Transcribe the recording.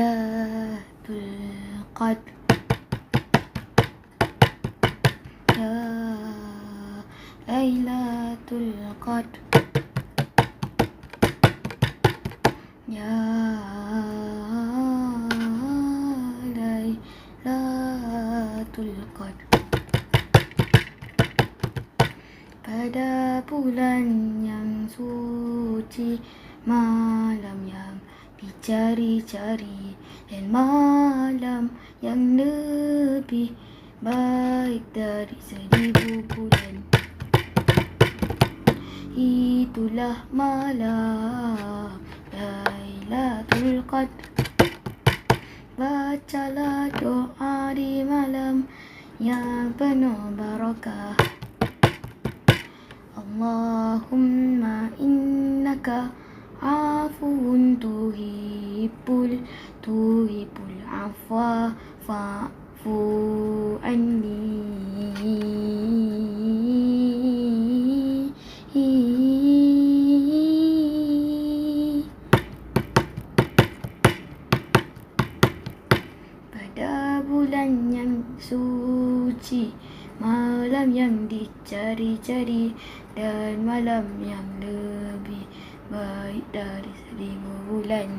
Lailatul Qadr, ya Lailatul Qadr, ya Lailatul Qadr. Pada bulan yang suci, malam yang dicari-cari, dan malam yang lebih baik dari 1000 bulan. Itulah malam Lailatul Qadr. Bacalah doa di malam yang penuh barakah. Allahumma innaka afuun tuhibbul afwa fa'fu anni. Pada bulan yang suci, malam yang dicari-cari, dan malam yang lebih baik dari 1000 bulan.